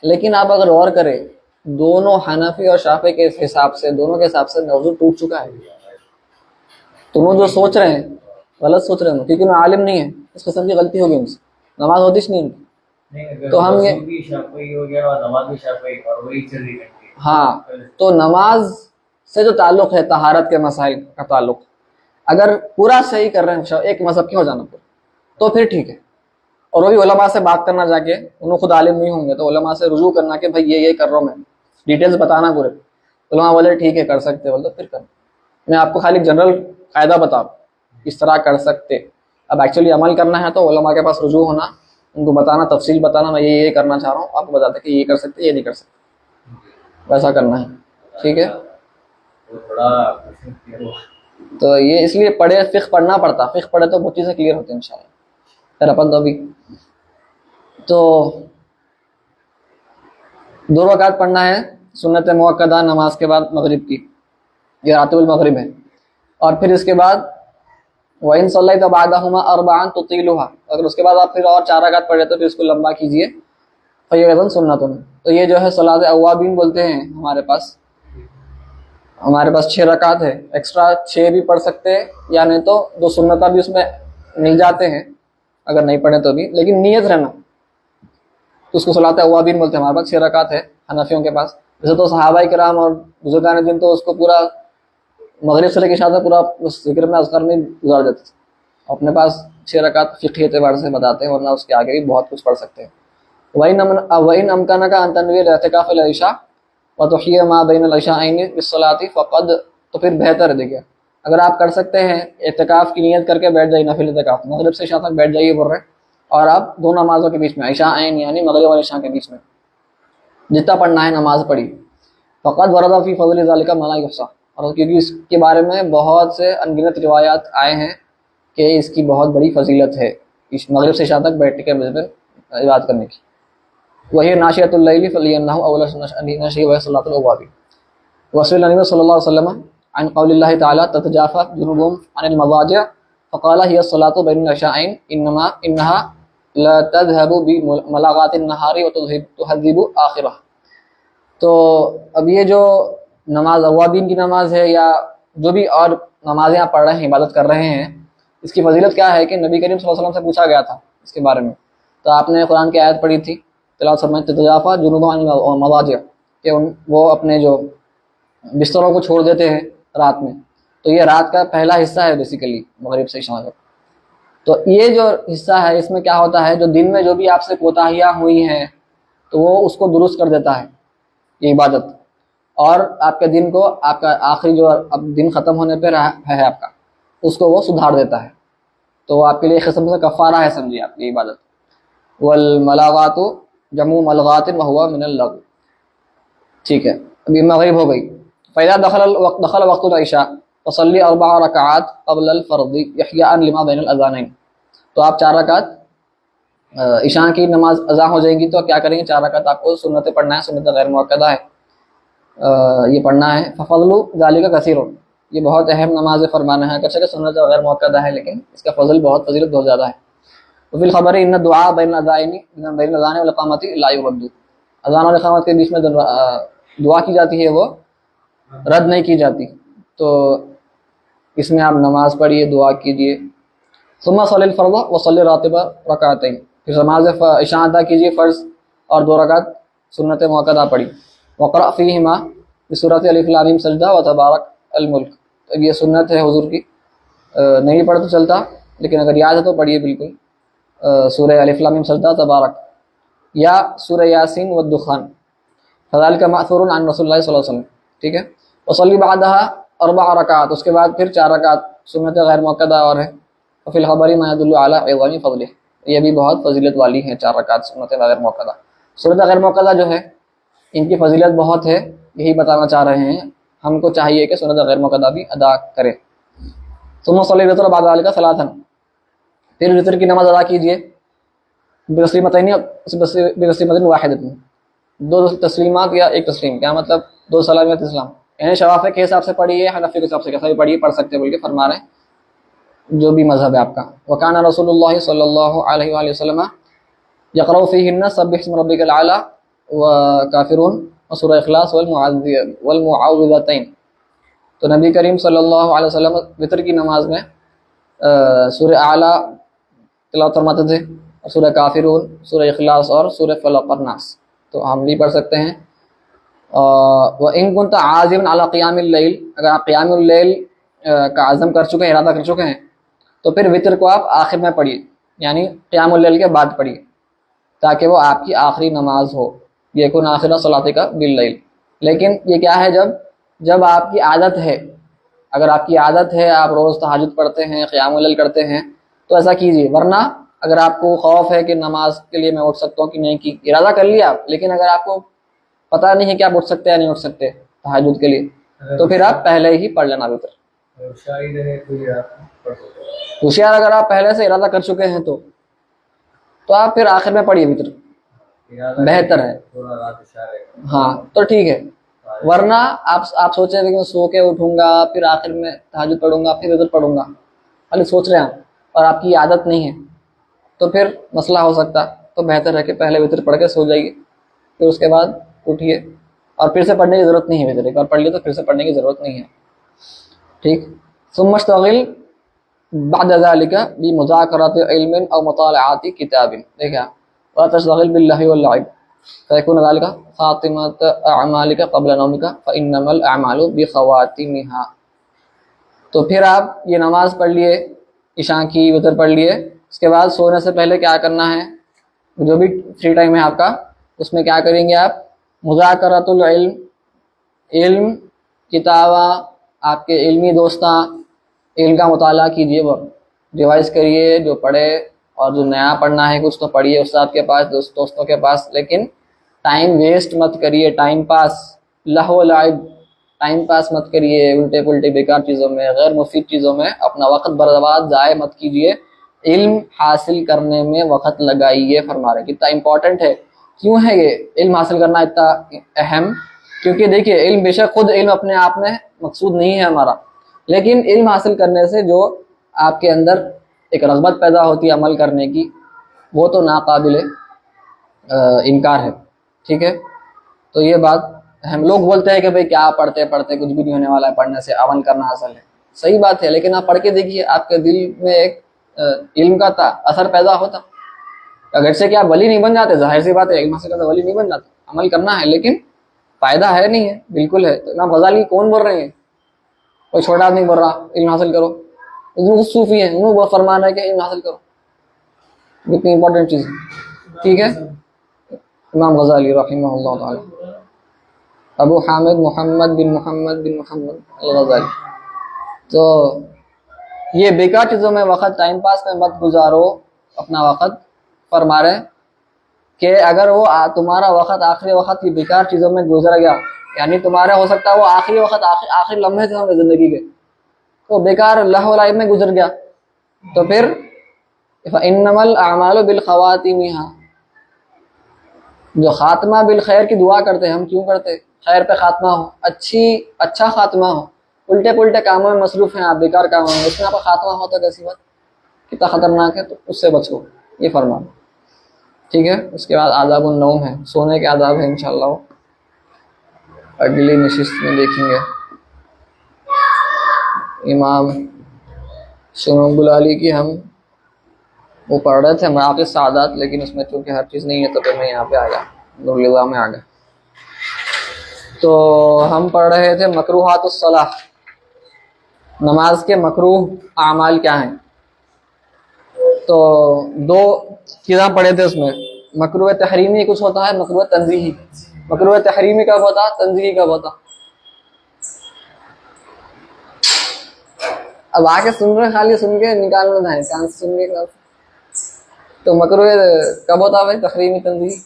[SPEAKER 1] لیکن آپ اگر غور کریں، دونوں حنفی اور شافعی کے حساب سے، دونوں کے حساب سے وضو ٹوٹ چکا ہے۔ تو انہوں جو سوچ رہے ہیں غلط سوچ رہے ہیں، کیونکہ انہوں عالم نہیں ہے، اس قسم کی غلطی ہوگی ان سے، نماز ہوتی نہیں ان کی۔ تو ہم یہ ہاں، تو نماز سے جو تعلق ہے، طہارت کے مسائل کا تعلق، اگر پورا صحیح کر رہے ہیں ایک مذہب کے ہو جانا پر، تو پھر ٹھیک ہے۔ اور وہی علماء سے بات کرنا، جا کے انہوں خود عالم نہیں ہوں گے تو علماء سے رجوع کرنا کہ بھائی یہ کر رہا ہوں، میں ڈیٹیلز بتانا پورے، علماء بولے ٹھیک ہے کر سکتے، بولے پھر کرنا۔ میں آپ کو خالی جنرل قاعدہ بتاؤں اس طرح کر سکتے، اب ایکچولی عمل کرنا ہے تو علماء کے پاس رجوع ہونا، ان کو بتانا، تفصیل بتانا، میں یہ کرنا چاہ رہا ہوں، آپ کو بتاتے کہ یہ کر سکتے، یہ نہیں کر سکتے، ویسا کرنا ہے، ٹھیک ہے۔ تو یہ اس لیے پڑھے، فقہ پڑھنا پڑتا، فقہ پڑھے تو بہت چیزیں کلیئر ہوتی ہیں انشاءاللہ۔ پھر اپن تو ابھی تو 2 رکعت پڑھنا ہے سنت موقدہ نماز کے بعد مغرب کی، یہ راتب المغرب ہے۔ اور پھر اس کے بعد وَإِن صَلَّيْتَ بَعْدَهُمَا أَرْبَعًا تُطِيلُهَا، اگر اس کے بعد آپ پھر اور 4 رکعت پڑھے تو پھر اس کو لمبا کیجئے، فَهِيَ أَيْضًا سُنَّةٌ۔ تو یہ جو ہے صلاۃ اوابین بولتے ہیں، ہمارے پاس 6 رکعت ہے، ایکسٹرا 6 بھی پڑھ سکتے ہیں، یا نہیں تو 2 سنتہ بھی اس میں مل جاتے ہیں اگر نہیں پڑھے تو بھی، لیکن نیت رہنا، تو اس کو صلاۃ اوابین بولتے ہیں۔ ہمارے پاس 6 رکعت ہے حنفیوں کے پاس، جیسے تو صحابہ کرام اور بزرگان دین تو اس کو پورا مغرب سے لے کے عشاء تک پورا ذکر میں اذکار میں گزار دیتے تھے، اپنے پاس 6 رکعت فقہی اعتبار سے بتاتے ہیں، ورنہ اس کے آگے بھی بہت کچھ پڑھ سکتے ہیں۔ وَإِنْ أَمْكَنَكَ أَنْ تَنْوِيَ الْاعْتِكَافَ الْعِشَاءَ وَتُحْيِيَ مَا بَيْنَ الْعِشَاءَيْنِ بِالصَّلَاةِ فَقَدْ، تو پھر بہتر ہے۔ دیکھیے اگر آپ کر سکتے ہیں اعتکاف کی نیت کر کے بیٹھ جائیے، نفل اعتکاف مغرب سے عشاء تک بیٹھ جائیے بول رہے ہیں، اور آپ 2 نمازوں کے بیچ میں، عشاءین یعنی مغرب اور عشاء کے بیچ میں جتنا پڑھنا ہے نماز پڑھی، فقط ورد فی فضل ذالک ما لا یحصی، اور کیونکہ اس کے بارے میں بہت سے انگنت روایات آئے ہیں کہ اس کی بہت بڑی فضیلت ہے، اس مغرب سے عشاء تک بیٹھ کے عبادت کرنے کی۔ وہی ناشیۃ اللیل فلینہ اول نشی و صلاۃ الاوابین۔ وصلی النبی صلی اللہ علیہ وسلم عن قول اللہ تعالی تتجافى جنوبهم عن المضاجع فقال هي الصلاة بين العشاءين انها لا تذهب بملاغات النهار وتهذب آخرہ۔ تو اب یہ جو نماز اوابین کی نماز ہے، یا جو بھی اور نمازیں آپ پڑھ رہے ہیں، عبادت کر رہے ہیں، اس کی فضیلت کیا ہے کہ نبی کریم صلی اللہ علیہ وسلم سے پوچھا گیا تھا اس کے بارے میں، تو آپ نے قرآن کی آیت پڑھی تھی، تلاوت فرمائی، تتجافى جنوبهم عن المضاجع، کہ وہ اپنے جو بستروں کو چھوڑ دیتے ہیں رات میں، تو یہ رات کا پہلا حصہ ہے بیسیکلی مغرب سے عشاء تک۔ تو یہ جو حصہ ہے اس میں کیا ہوتا ہے، جو دن میں جو بھی آپ سے کوتاہیاں ہوئی ہیں تو وہ اس کو درست کر دیتا ہے یہ عبادت، اور آپ کے دن کو، آپ کا آخری جو اب دن ختم ہونے پہ ہے آپ کا، اس کو وہ سدھار دیتا ہے، تو وہ آپ کے لیے ایک قسم سے کفارہ ہے، سمجھیے آپ کی عبادت۔ والملاغات جمع ملغات وهو من اللغو، ٹھیک ہے۔ ابھی مغرب ہو گئی، فإذا دخل وقت العشاء فصلی 4 رکعات قبل الفرض احیاء لما بین الاذانین، تو آپ 4 رکعت عشاء کی نماز اذان ہو جائیں گی تو کیا کریں گے، 4 رکعت آپ کو سنتیں پڑھنا ہے، سنت غیر موقدہ ہے یہ پڑھنا ہے۔ ففضل ذالک کثیر، یہ بہت اہم نماز فرمانا ہے، اگرچہ کہ سنت غیر موقدہ ہے لیکن اس کا فضل بہت، فضیلت بہت زیادہ ہے۔ وفی الخبر ان الدعاء بین الاذان والاقامۃ لا یرد، اذان اور اقامت کے بیچ میں دعا کی جاتی ہے وہ رد نہیں کی جاتی. تو اس میں آپ نماز پڑھیے, دعا کیجیے. ثم صلی الفرض وصلی راتبہ رکعتین, پھر نماز عشاء ادا کیجیے فرض, اور 2 رکعت سنت موقدہ پڑھی. وقرأ فیہما بسورۃ الف لام میم سجدہ وتبارک الملک. اب یہ سنت ہے حضور کی, نہیں پڑھ تو چلتا, لیکن اگر یاد ہے تو پڑھیے بالکل. سورہ الف لام میم سجدہ تبارک, یا سورہ یاسین والدخان. فذلک مأثور عن رسول اللہ صلی اللہ علیہ وسلم. ٹھیک ہے. وصلی بعدها 4 رکعات, اس کے بعد پھر 4 رکعت سنت غیر موقدہ اور ہے. وفی الخبر ما يدل على عظم فضلہ, یہ بھی بہت فضیلت والی ہیں 4 رکعت سنت غیر موقدہ. سنت غیر موقدہ جو ہے ان کی فضیلت بہت ہے, یہی بتانا چاہ رہے ہیں. ہم کو چاہیے کہ سنت غیر موقدہ بھی ادا کریں. ثم صلی الوتر بعد ذلك ثلاثا, پھر وتر کی نماز ادا کیجیے بتسلیمتین بتسلیمۃ واحدۃ, 2 تسلیمات یا 1 تسلیم. کیا مطلب 2 سلامیات اسلام, یعنی شوافی کے حساب سے پڑھیے, حنفی کے حساب سے کیسا بھی پڑھیے, پڑھ سکتے بول کے فرما رہے ہیں, جو بھی مذہب ہے آپ کا. وکان رسول اللہ صلی اللہ علیہ وآلہ وسلم یقرأ فیہن سبح اسم ربک الاعلی وکافرون وسورہ اخلاص والمعوذتین. تو نبی کریم صلی اللہ علیہ وسلم وتر کی نماز میں سورہ اعلیٰ تلاوت فرماتے تھے, سورہ کافرون, سورہ اخلاص اور سورہ فلق اور ناس. تو ہم بھی پڑھ سکتے ہیں. وَإِن كُنْتَ عَازِمًا عَلَى قِيَامِ اللَّيْلِ, اگر آپ قیام اللیل کا عزم کر چکے ہیں, ارادہ کر چکے ہیں, تو پھر وتر کو آپ آخر میں پڑھیے, یعنی قیام اللیل کے بعد پڑھیے, تاکہ وہ آپ کی آخری نماز ہو. یکون آخر صلاتک باللیل. لیکن یہ کیا ہے, جب آپ کی عادت ہے, اگر آپ کی عادت ہے, آپ روز تہجد پڑھتے ہیں, قیام اللیل کرتے ہیں, تو ایسا کیجیے. ورنہ اگر آپ کو خوف ہے کہ نماز کے لیے میں اٹھ سکتا ہوں کہ نہیں, کی ارادہ کر لیا آپ, لیکن اگر آپ کو پتہ نہیں ہے کہ آپ اٹھ سکتے ہیں یا نہیں اٹھ سکتے تہجد کے لیے, تو پھر آپ پہلے ہی پڑھ لینا وتر. ہوشیار اگر آپ پہلے سے ارادہ کر چکے ہیں تو آپ پھر آخر میں پڑھیے وتر, بہتر ہے. ہاں تو ٹھیک ہے. ورنہ آپ سوچیں کہ میں سو کے اٹھوں گا, پھر آخر میں تہجد پڑھوں گا, پھر وتر پڑھوں گا, خالی سوچ رہے ہیں آپ, اور آپ کی عادت نہیں ہے, تو پھر مسئلہ ہو سکتا. تو بہتر ہے کہ پہلے وتر پڑھ کے سو جائیے, پھر اس کے بعد اٹھیے, اور پھر سے پڑھنے کی ضرورت نہیں ہے. وتر ایک بار پڑھ لیے تو پھر سے پڑھنے کی ضرورت نہیں ہے. ٹھیک. ثم اشتغل بعد ذلك بمذاکرات علم او مطالعات کتاب. دیکھا, ولا تشتغل باللهو واللعب فيكون ذلك خاتمة اعمالك قبل نومك فانما الاعمال بخواتمها. تو پھر آپ یہ نماز پڑھ لیے, عشاء کی وتر پڑھ لیے, اس کے بعد سونے سے پہلے کیا کرنا ہے, جو بھی فری ٹائم ہے آپ کا, اس میں کیا کریں گے آپ, مذاکرۃ العلم, علم کتابہ, آپ کے علمی دوستاں, علم کا مطالعہ کیجیے, وہ ریوائز کریے جو پڑھے, اور جو نیا پڑھنا ہے کچھ تو پڑھیے استاد کے پاس, دوستوں کے پاس, لیکن ٹائم ویسٹ مت کریے. ٹائم پاس, لہو لعب, ٹائم پاس مت کریے الٹے پلٹے بیکار چیزوں میں, غیر مفید چیزوں میں اپنا وقت برباد ضائع مت کیجیے. علم حاصل کرنے میں وقت لگائیے. فرما رہے کتنا امپورٹنٹ ہے. کیوں ہے یہ علم حاصل کرنا اتنا اہم؟ کیونکہ دیکھیے, علم بے شک خود علم اپنے آپ میں مقصود نہیں ہے ہمارا, لیکن علم حاصل کرنے سے جو آپ کے اندر ایک رغبت پیدا ہوتی ہے عمل کرنے کی, وہ تو ناقابل انکار ہے. ٹھیک ہے. تو یہ بات ہم لوگ بولتے ہیں کہ بھئی کیا پڑھتے پڑھتے کچھ بھی نہیں ہونے والا ہے, پڑھنے سے عمل کرنا حاصل ہے. صحیح بات ہے, لیکن آپ پڑھ کے دیکھیے, آپ کے دل میں ایک علم کا اثر پیدا ہوتا. اگر سے کہ آپ ولی نہیں بن جاتے, ظاہر سی بات ہے, علم حاصل کرتے ولی نہیں بن جاتے, عمل کرنا ہے, لیکن فائدہ ہے نہیں ہے, بالکل ہے. تو امام غزالی کون بول رہے ہیں, کوئی چھوٹا آدمی بول رہا علم حاصل کرو, انہوں صوفی ہیں, انہوں وہ فرمان ہے کہ علم حاصل کرو, اتنی امپورٹنٹ چیز ہے. ٹھیک ہے. امام غزالی رحمہ اللہ تعالی, ابو حامد محمد بن محمد الغزالی. تو یہ بیکار چیزوں میں وقت, ٹائم پاس میں مت گزارو اپنا وقت. فرما رہے کہ اگر وہ تمہارا وقت آخری وقت کی بیکار چیزوں میں گزر گیا, یعنی تمہارا ہو سکتا ہے وہ آخری وقت آخری لمحے تھے ہمیں زندگی کے, تو بیکار لہو لعب میں گزر گیا, تو پھر فإنما الأعمال بالخواتمها, جو خاتمہ بالخیر کی دعا کرتے ہیں ہم, کیوں کرتے, خیر پہ خاتمہ ہو, اچھا خاتمہ ہو. الٹے پلٹے کاموں میں مصروف ہیں آپ, بیکار کاموں میں, اس میں آپ کا خاتمہ ہوتا ہے کیسی بات, کتنا خطرناک ہے, تو اس سے بچو, یہ فرمان. ٹھیک ہے. اس کے بعد آداب النوم ہے, سونے کے آداب ہیں, انشاءاللہ اگلی نشست میں دیکھیں گے. امام شنوب العلی کی ہم وہ پڑھ رہے تھے مراقب سعادات، لیکن اس میں چونکہ ہر چیز نہیں ہے تو پھر میں یہاں پہ آ گیا، نور اللہ میں آ گیا. تو ہم پڑھ رہے تھے مکروہات الصلاح، نماز کے مکروہ اعمال کیا ہیں. تو دو چیزاں پڑھے تھے اس میں، مکروہ تحریمی کچھ ہوتا ہے، مکروہ تنزیہی. مکروہ تحریمی کب ہوتا، تنزیہی کب ہوتا؟ اب آ کے سن رہے، خالی سن کے نکالنا ہے کان سے سن کے. تو مکروہ کب ہوتا ہے تحریمی تنزیہی؟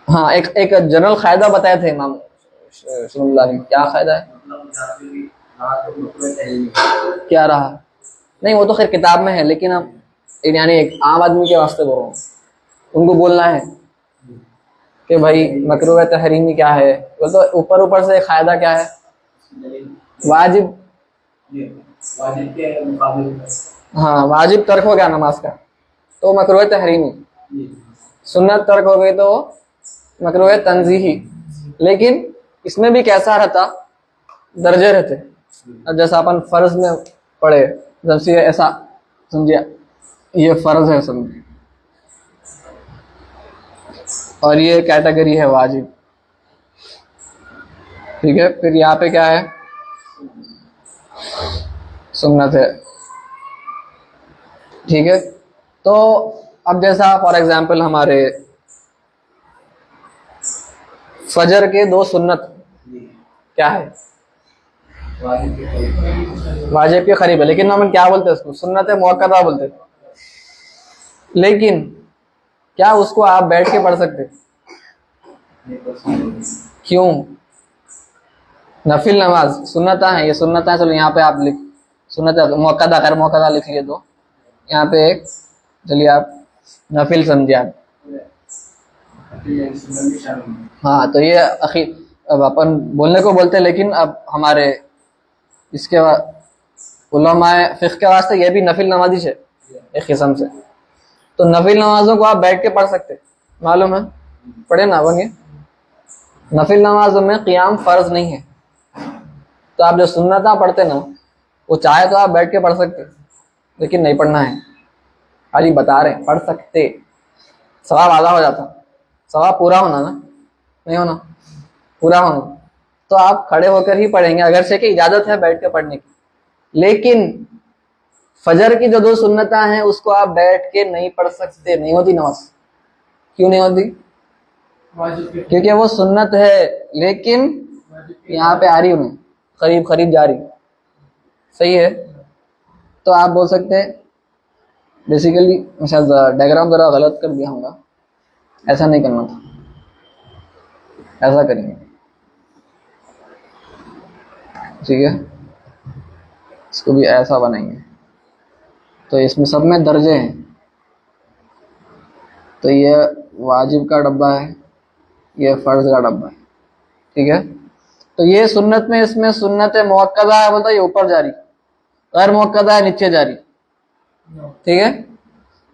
[SPEAKER 1] ہاں ایک جنرل قاعدہ بتایا تھے امام شنوب اللہ نے. کیا قاعدہ ہے؟ کیا رہا؟ نہیں وہ تو خیر کتاب میں ہے، لیکن اب یعنی ایک عام آدمی کے واسطے بول رہا ہوں، ان کو بولنا ہے کہ بھائی مکروہ تحریمی کیا ہے. وہ تو اوپر اوپر سے قاعدہ کیا ہے، واجب. ہاں واجب ترک ہو گیا نماز کا تو مکروہ تحریمی، سنت ترک ہو گئی تو مکروہ تنزیہی. لیکن اس میں بھی کیسا رہتا، درجے رہتے. اب جیسا اپن فرض میں پڑھے، جب سے ایسا سمجھے یہ فرض ہے سمجھے، اور یہ کیٹیگری ہے واجب. ٹھیک ہے، پھر یہاں پہ کیا ہے، سنت ہے. ٹھیک ہے، تو اب جیسا فار ایگزامپل ہمارے فجر کے دو سنت کیا ہے، واجب کے قریب ہے، لیکن ہم کیا بولتے ہیں اس کو، سنت موقدہ بولتے ہیں. لیکن کیا اس کو آپ بیٹھ کے پڑھ سکتے؟ کیوں؟ نفل نماز سنتیں ہیں، یہ سنتیں. چلو یہاں پہ آپ لکھ سنت موقدہ غیر موقدہ لکھ لیے، تو یہاں پہ ایک چلیے آپ نفل سمجھے آپ. ہاں تو یہ اب اپن بولنے کو بولتے ہیں، لیکن اب ہمارے اس کے علماء فقہ کے واسطے یہ بھی نفل نمازی ہے ایک قسم سے. تو نفل نمازوں کو آپ بیٹھ کے پڑھ سکتے، معلوم ہے، پڑھے نا بنگے. نفل نمازوں میں قیام فرض نہیں ہے، تو آپ جو سنتیں پڑھتے نا وہ چاہے تو آپ بیٹھ کے پڑھ سکتے، لیکن نہیں پڑھنا ہے. خالی بتا رہے پڑھ سکتے، ثواب آدھا ہو جاتا. ثواب پورا ہونا نا، نہیں ہونا، پورا ہونا. تو آپ کھڑے ہو کر ہی پڑھیں گے، اگرچہ کہ اجازت ہے بیٹھ کے پڑھنے کی. لیکن فجر کی جو دو سنتیں ہیں اس کو آپ بیٹھ کے نہیں پڑھ سکتے، نہیں ہوتی نماز. کیوں نہیں ہوتی؟ کیونکہ وہ سنت ہے، لیکن یہاں پہ آ رہی انہیں قریب قریب جا رہی. صحیح ہے، تو آپ بول سکتے بیسیکلی شاید ڈائگرام ذرا غلط کر دیا ہوں گا، ایسا نہیں کرنا تھا، ایسا کریں گے. ٹھیک ہے، اس کو بھی ایسا بنائیں گے. تو اس میں سب میں درجے ہیں. تو یہ واجب کا ڈبہ ہے، یہ فرض کا ڈبہ ہے. ٹھیک ہے، تو یہ سنت میں، اس میں سنت موقدہ ہے بولتا یہ اوپر جاری، غیر موقدہ ہے نیچے جاری. ٹھیک ہے،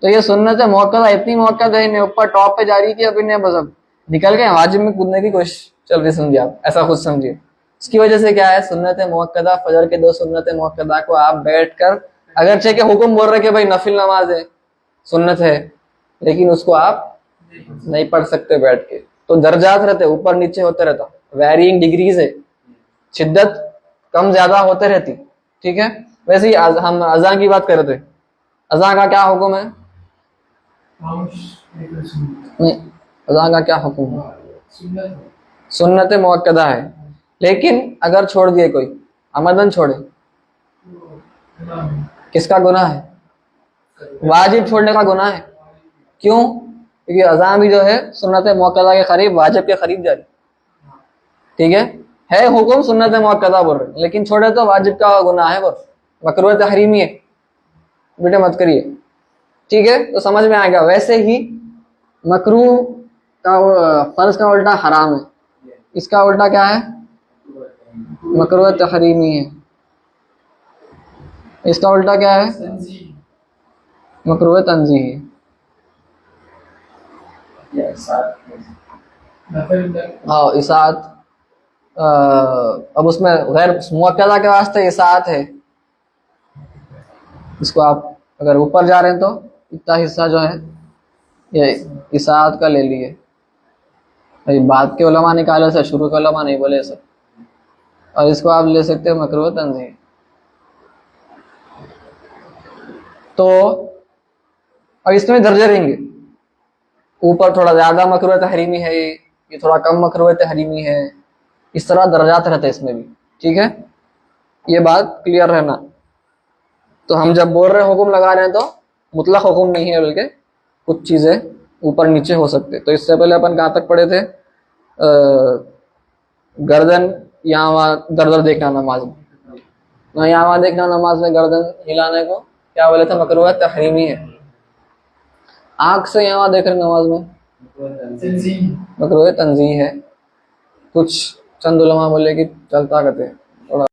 [SPEAKER 1] تو یہ سنت موقدہ اتنی موقدہ ہے، اوپر ٹاپ پہ جاری کی، اب انہیں بس اب نکل گئے واجب میں کودنے کی کوشش چل رہی. سمجھے آپ، ایسا خود سمجھیے. اس کی وجہ سے کیا ہے، سنت موقدہ فجر کے دو سنت موقدہ کو آپ بیٹھ کر، اگرچہ کہ حکم بول رہے کہ بھائی نفل نماز ہے، سنت ہے، لیکن اس کو آپ نہیں پڑھ سکتے بیٹھ کے. تو درجات رہتے، اوپر نیچے ہوتے رہتا، ویرینگ ڈگریز ہے، شدت کم زیادہ ہوتے رہتی. ٹھیک ہے، ویسے ہی ہم اذان کی بات کر رہے تھے، اذان کا کیا حکم ہے؟ اذان کا کیا حکم ہے؟ سنت موقدہ ہے، لیکن اگر چھوڑ دیے کوئی، عمدن چھوڑے، کس کا گناہ ہے؟ واجب چھوڑنے کا گناہ ہے. کیوں؟ کیونکہ اذان بھی جو ہے سنت موقدہ کے قریب، واجب کے قریب جاری. ٹھیک ہے حکم سنت موقدہ بول رہے، لیکن چھوڑے تو واجب کا گناہ ہے، وہ مکروہ تحریمی ہے، بیٹے مت کریے. ٹھیک ہے، تو سمجھ میں آئے گا. ویسے ہی مکروہ کا فرض کا الٹا حرام ہے، اس کا الٹا کیا ہے؟ مکروہ تحریمی ہے. اس کا الٹا کیا ہے؟ مکروہ تنزیہی. ہاں اطاعت اب اس میں غیر موکدہ کے واسطے اصاعت ہے. اس کو آپ اگر اوپر جا رہے ہیں تو اتنا حصہ جو ہے یہ اصاعت کا لے لیے. بعد کے علماء نکالے سے، شروع کے علماء نہیں بولے سر. اور اس کو آپ لے سکتے ہیں مکروہ تنزیہ. تو اور اس میں درجے رہیں گے، اوپر تھوڑا زیادہ مکروہ تحریمی ہے، یہ تھوڑا کم مکروہ تحریمی ہے، اس طرح درجات رہتے ہیں اس میں بھی. ٹھیک ہے، یہ بات کلیئر رہنا. تو ہم جب بول رہے ہیں حکم لگا رہے ہیں تو مطلق حکم نہیں ہے، بلکہ کچھ چیزیں اوپر نیچے ہو سکتے. تو اس سے پہلے اپن کہاں تک پڑھے تھے؟ گردن یہاں وہاں در در دیکھنا نماز میں، یہاں وہاں دیکھنا نماز میں، گردن ہلانے کو کیا بولے تھے؟ مکروہ تحریمی ہے. آنکھ سے یہاں وہاں دیکھ رہے نماز میں مکروہ تنزیہ ہے. کچھ چند علماء بولے کہ چلتا کرتے ہیں.